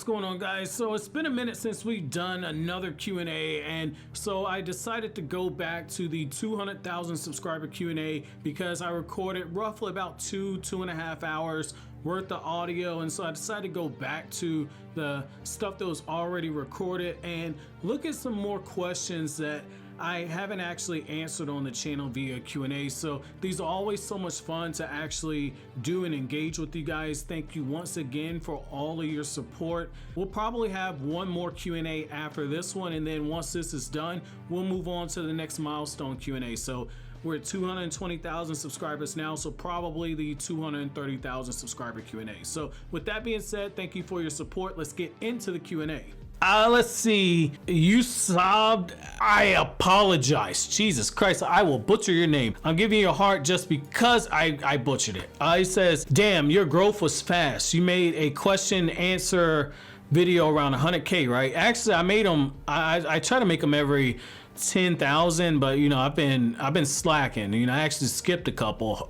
what's going on, guys? So it's been a minute since we've done another Q&A, and so I decided to go back to the 200,000 subscriber Q&A because I recorded roughly about 2.5 hours worth of audio, and so I decided to go back to the stuff that was already recorded and look at some more questions that I haven't actually answered on the channel via Q&A. So these are always so much fun to actually do and engage with you guys. Thank you once again for all of your support. We'll probably have one more Q&A after this one, and then once this is done, we'll move on to the next milestone Q&A. So we're at 220,000 subscribers now, so probably the 230,000 subscriber Q&A. So with that being said, thank you for your support. Let's get into the Q&A. Let's see. You sobbed. I apologize. Jesus Christ, I will butcher your name. I'm giving you a heart just because I butchered it. He says, damn, your growth was fast. You made a question answer video around 100K, right? Actually, I made them, I try to make them every 10,000, but you know, I've been slacking. You know, I actually skipped a couple.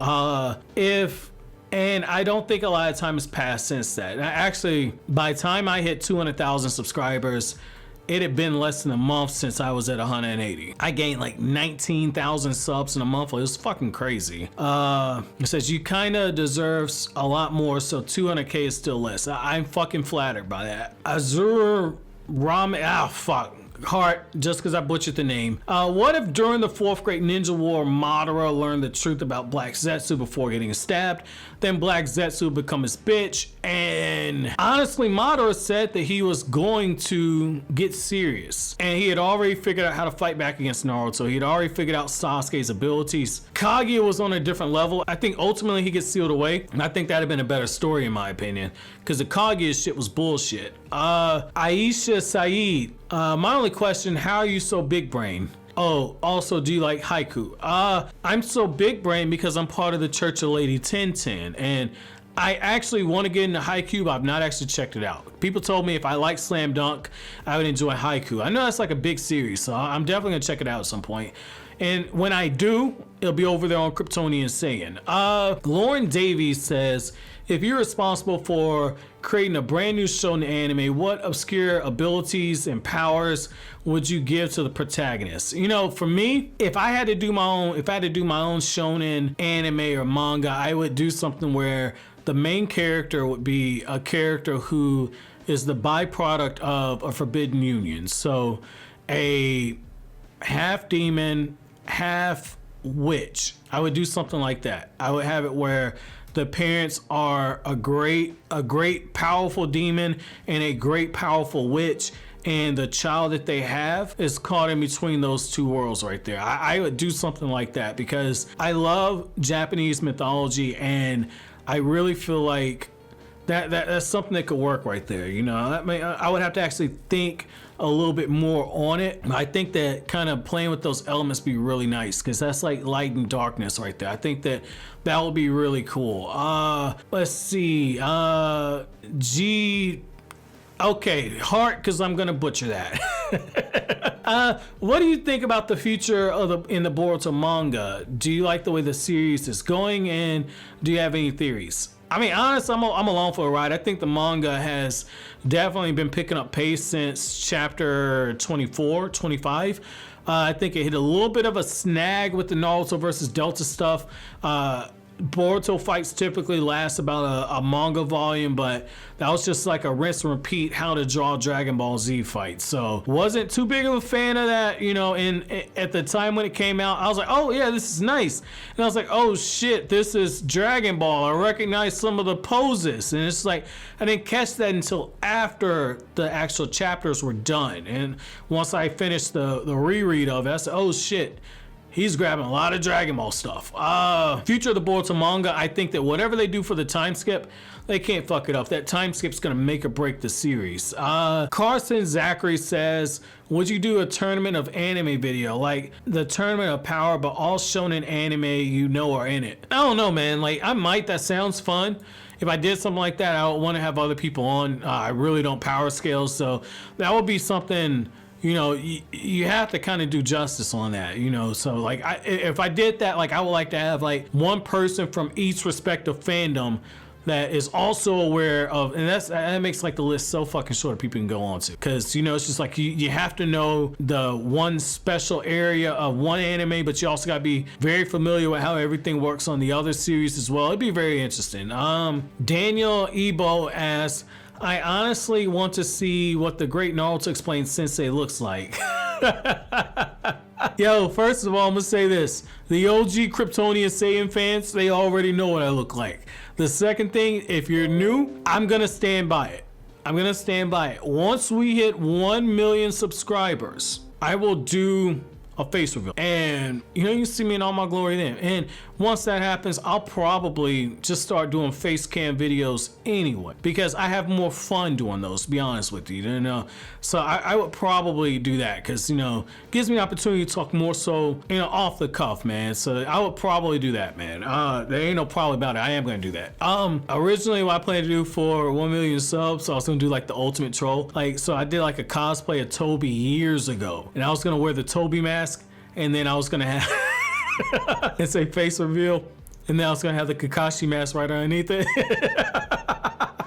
And I don't think a lot of time has passed since that. Actually, by the time I hit 200,000 subscribers, it had been less than a month since I was at 180. I gained like 19,000 subs in a month. It was fucking crazy. It says you kind of deserves a lot more, so 200K is still less. I'm fucking flattered by that. Azur Ram, fuck. Heart, just because I butchered the name. What if during the 4th Great Ninja War, Madara learned the truth about Black Zetsu before getting stabbed? Then Black Zetsu become his bitch, and honestly, Madara said that he was going to get serious, and he had already figured out how to fight back against Naruto. He had already figured out Sasuke's abilities. Kage was on a different level. I think ultimately he gets sealed away, and I think that'd have been a better story in my opinion, because the Kage shit was bullshit. Aisha Saeed, my only question, how are you so big brain? Oh, also, do you like haiku? I'm so big brain because I'm part of the Church of Lady 1010, and I actually want to get into haiku, but I've not actually checked it out. People told me if I like Slam Dunk, I would enjoy haiku. I know that's like a big series, so I'm definitely gonna check it out at some point. And when I do, it'll be over there on Kryptonian Saiyan. Lauren Davies says, if you're responsible for creating a brand new shonen anime, what obscure abilities and powers would you give to the protagonist? You know, for me, if I had to do my own shonen anime or manga, I would do something where the main character would be a character who is the byproduct of a forbidden union. So a half demon, half witch. I would do something like that. I would have it where the parents are a great powerful demon and a great powerful witch, and the child that they have is caught in between those two worlds right there. I would do something like that because I love Japanese mythology, and I really feel like that's something that could work right there. You know, I would have to actually think a little bit more on it. I think that kind of playing with those elements be really nice because that's like light and darkness right there. I think that would be really cool. Let's see. Okay, heart, because I'm gonna butcher that. What do you think about the future of in the Boruto manga? Do you like the way the series is going, and do you have any theories? I mean, honestly, I'm along for a ride. I think the manga has definitely been picking up pace since chapter 24, 25. I think it hit a little bit of a snag with the Naruto versus Delta stuff. Boruto fights typically last about a manga volume, but that was just like a rinse and repeat how to draw Dragon Ball Z fights. So wasn't too big of a fan of that, you know, at the time when it came out. I was like, oh yeah, this is nice. And I was like, oh shit, this is Dragon Ball. I recognize some of the poses. And it's like, I didn't catch that until after the actual chapters were done. And once I finished the reread of it, I said, oh shit, he's grabbing a lot of Dragon Ball stuff. Future of the Boruto manga, I think that whatever they do for the time skip, they can't fuck it up. That time skip's gonna make or break the series. Carson Zachary says, would you do a tournament of anime video? Like the Tournament of Power, but all shonen anime you know are in it. I don't know, man. Like I might, that sounds fun. If I did something like that, I would want to have other people on. I really don't power scale, so that would be something, you know, you have to kind of do justice on that, you know. So like if I did that, like I would like to have like one person from each respective fandom that is also aware of, and that makes like the list so fucking short people can go on to, because you know it's just like you have to know the one special area of one anime, but you also got to be very familiar with how everything works on the other series as well. It'd be very interesting. Daniel Ebo asks, I honestly want to see what the great Naruto Explained Sensei looks like. Yo, first of all, I'm gonna say this. The OG Kryptonian Saiyan fans, they already know what I look like. The second thing, if you're new, I'm gonna stand by it. I'm gonna stand by it. Once we hit 1 million subscribers, I will do a face reveal. And you know, you can see me in all my glory then. And once that happens, I'll probably just start doing face cam videos anyway, because I have more fun doing those, to be honest with you. You know, so I would probably do that, because you know, gives me the opportunity to talk more so, you know, off the cuff, man. So I would probably do that, man. There ain't no problem about it. I am gonna do that. Originally what I planned to do for 1 million subs, so I was gonna do like the ultimate troll. Like, so I did like a cosplay of Toby years ago, and I was gonna wear the Toby mask, and then I was gonna have and say face reveal, and then I was gonna have the Kakashi mask right underneath it.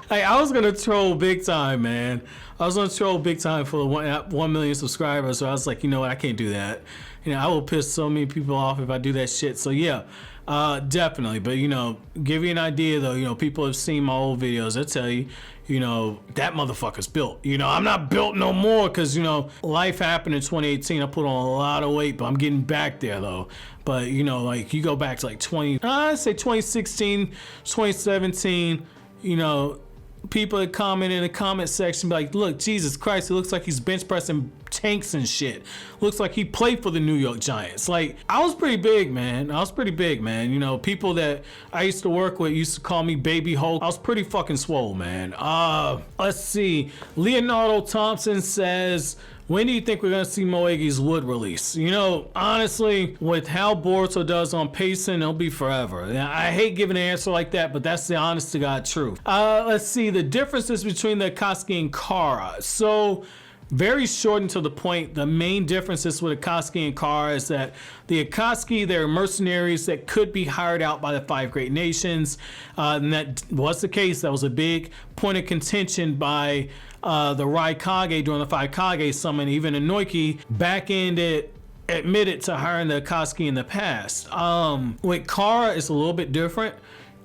Like, I was gonna troll big time, man. I was gonna troll big time for 1 million subscribers. So I was like, you know what, I can't do that. You know, I will piss so many people off if I do that shit. So yeah, definitely. But you know, give you an idea though, you know, people have seen my old videos. They'll tell you, you know, that motherfucker's built. You know, I'm not built no more, because, you know, life happened in 2018. I put on a lot of weight, but I'm getting back there though. But, you know, like you go back to like 2016, 2017, you know, people that comment in the comment section be like, look, Jesus Christ, it looks like he's bench pressing tanks and shit. Looks like he played for the New York Giants. Like, I was pretty big, man. You know, people that I used to work with used to call me Baby Hulk. I was pretty fucking swole, man. Let's see. Leonardo Thompson says, when do you think we're gonna see Moegi's Wood release? You know, honestly, with how Boruto does on pacing, it'll be forever. Now, I hate giving an answer like that, but that's the honest to God truth. Let's see, the differences between the Akatsuki and Kara. So, very short and to the point, the main differences with Akatsuki and Kara is that the Akatsuki, they're mercenaries that could be hired out by the 5 great nations. And that was the case. That was a big point of contention by the Raikage during the 5 Kage summon. Even Inoki admitted to hiring the Akatsuki in the past. With Kara, it's a little bit different.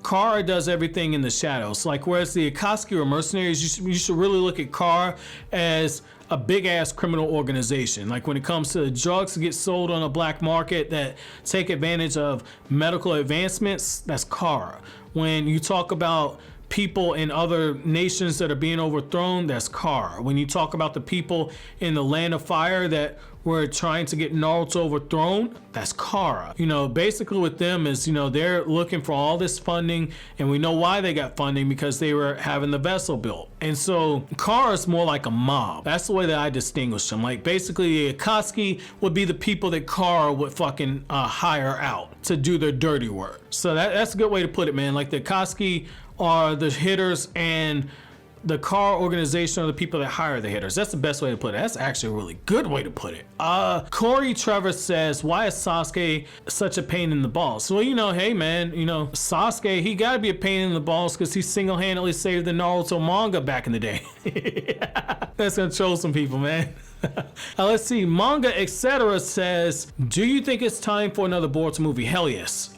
Kara does everything in the shadows. Like, whereas the Akatsuki are mercenaries, you should really look at Kara as a big ass criminal organization. Like, when it comes to the drugs that get sold on the black market that take advantage of medical advancements, that's Kara. When you talk about people in other nations that are being overthrown, that's Kara. When you talk about the people in the Land of Fire that were trying to get Naruto overthrown, that's Kara. You know, basically with them is, you know, they're looking for all this funding, and we know why they got funding, because they were having the vessel built. And so Kara's more like a mob. That's the way that I distinguish them. Like, basically the Akatsuki would be the people that Kara would fucking hire out to do their dirty work. So that's a good way to put it, man. Like, the Akatsuki are the hitters, and the Kara organization are the people that hire the hitters. That's the best way to put it. That's actually a really good way to put it. Corey Trevor says, why is Sasuke such a pain in the balls? Well, you know, hey man, you know, Sasuke, he gotta be a pain in the balls because he single-handedly saved the Naruto manga back in the day. That's gonna troll some people, man. Let's see, Manga Etc. says, do you think it's time for another Boruto movie? Hell yes.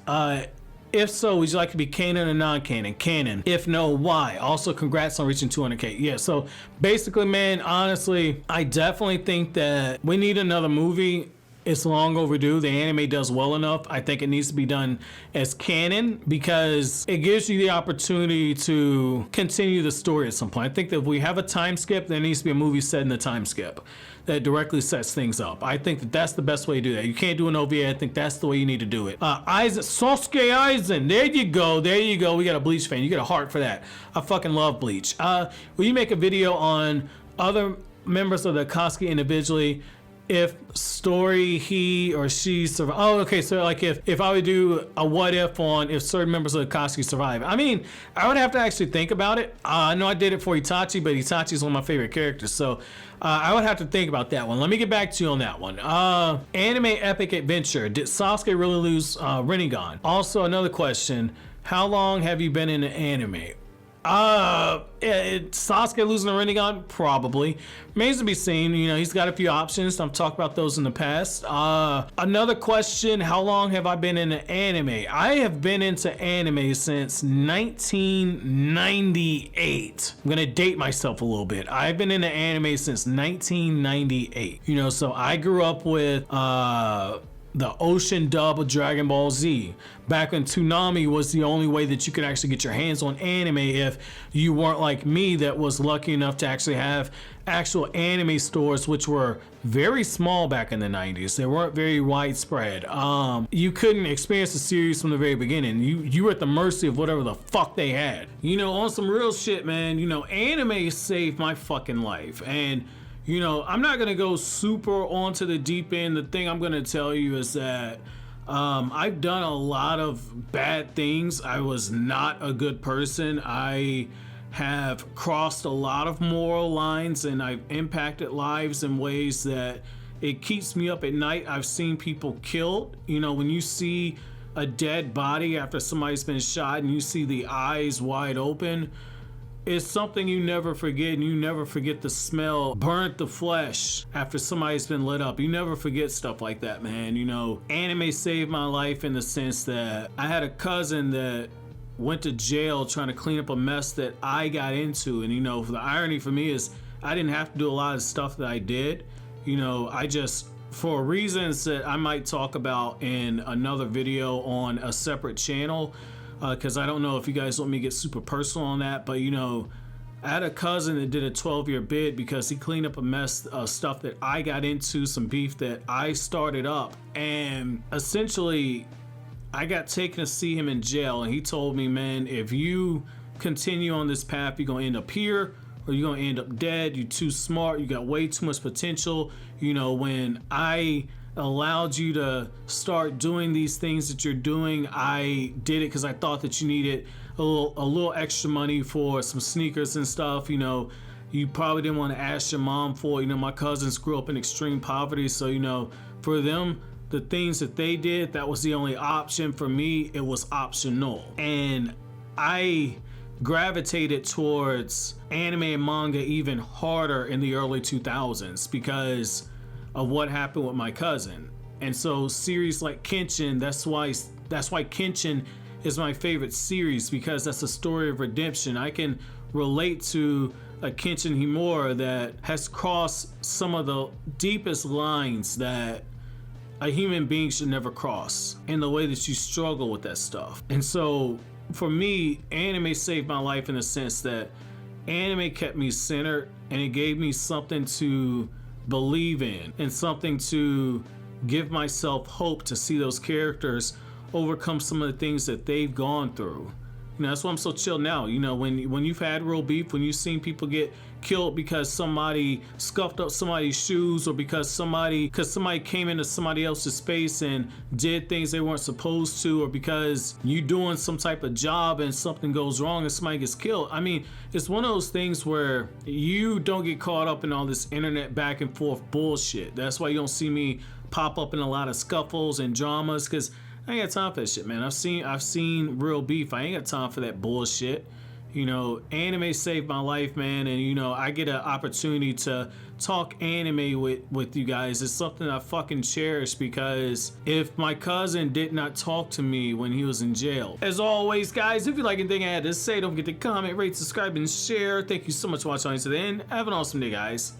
If so, would you like to be canon or non-canon? Canon. If no, why? Also, congrats on reaching 200K. Yeah, so basically, man, honestly, I definitely think that we need another movie. It's long overdue. The anime does well enough. I think it needs to be done as canon because it gives you the opportunity to continue the story at some point. I think that if we have a time skip, there needs to be a movie set in the time skip that directly sets things up. I think that that's the best way to do that. You can't do an OVA. I think that's the way you need to do it. Sasuke Aizen. There you go. There you go. We got a Bleach fan. You get a heart for that. I fucking love Bleach. Will you make a video on other members of the Akatsuki individually? If story he or she survive. Oh, okay. So like if I would do a what if on if certain members of the Akatsuki survive. I mean, I would have to actually think about it. I know I did it for Itachi, but Itachi is one of my favorite characters. So I would have to think about that one. Let me get back to you on that one. Anime Epic Adventure. Did Sasuke really lose Rinnegan? Also, another question. How long have you been in an anime? Sasuke losing the Rinnegan? Probably. Remains to be seen. You know, he's got a few options. I've talked about those in the past. Another question, how long have I been into anime? I have been into anime since 1998. I'm gonna date myself a little bit. I've been into anime since 1998. You know, so I grew up with the ocean dub of Dragon Ball Z. Back when Toonami was the only way that you could actually get your hands on anime if you weren't like me that was lucky enough to actually have actual anime stores, which were very small back in the 90s. They weren't very widespread. You couldn't experience the series from the very beginning. You were at the mercy of whatever the fuck they had. You know, on some real shit, man, you know, anime saved my fucking life. And you know, I'm not gonna go super onto the deep end. The thing I'm gonna tell you is that I've done a lot of bad things. I was not a good person. I have crossed a lot of moral lines and I've impacted lives in ways that it keeps me up at night. I've seen people killed. You know, when you see a dead body after somebody's been shot and you see the eyes wide open, it's something you never forget, and you never forget the smell, burnt the flesh after somebody's been lit up. You never forget stuff like that, man. You know, anime saved my life in the sense that I had a cousin that went to jail trying to clean up a mess that I got into. And, you know, the irony for me is I didn't have to do a lot of stuff that I did. You know, I just, for reasons that I might talk about in another video on a separate channel, because I don't know if you guys want me to get super personal on that, but you know, I had a cousin that did a 12-year bid because he cleaned up a mess of stuff that I got into, some beef that I started up, and essentially I got taken to see him in jail, and he told me, man, if you continue on this path, you're gonna end up here or you're gonna end up dead. You're too smart, you got way too much potential. You know, when I allowed you to start doing these things that you're doing, I did it because I thought that you needed a little extra money for some sneakers and stuff. You know, you probably didn't want to ask your mom for it. You know, my cousins grew up in extreme poverty, so you know, for them, the things that they did, that was the only option. For me, it was optional. And I gravitated towards anime and manga even harder in the early 2000s because of what happened with my cousin. And so series like Kenshin, that's why Kenshin is my favorite series, because that's a story of redemption. I can relate to a Kenshin Himura that has crossed some of the deepest lines that a human being should never cross, in the way that you struggle with that stuff. And so for me, anime saved my life in the sense that anime kept me centered and it gave me something to believe in and something to give myself hope to see those characters overcome some of the things that they've gone through. You know, that's why I'm so chill now. You know, when you've had real beef, when you've seen people get killed because somebody scuffed up somebody's shoes, or because somebody came into somebody else's space and did things they weren't supposed to, or because you doing some type of job and something goes wrong and somebody gets killed. I mean, it's one of those things where you don't get caught up in all this internet back and forth bullshit. That's why you don't see me pop up in a lot of scuffles and dramas, because I ain't got time for that shit, man. I've seen real beef. I ain't got time for that bullshit. You know, anime saved my life, man, and you know, I get an opportunity to talk anime with you guys. It's something I fucking cherish, because if my cousin did not talk to me when he was in jail. As always, guys, if you like anything I had to say, don't forget to comment, rate, subscribe, and share. Thank you so much for watching to the end. Have an awesome day, guys.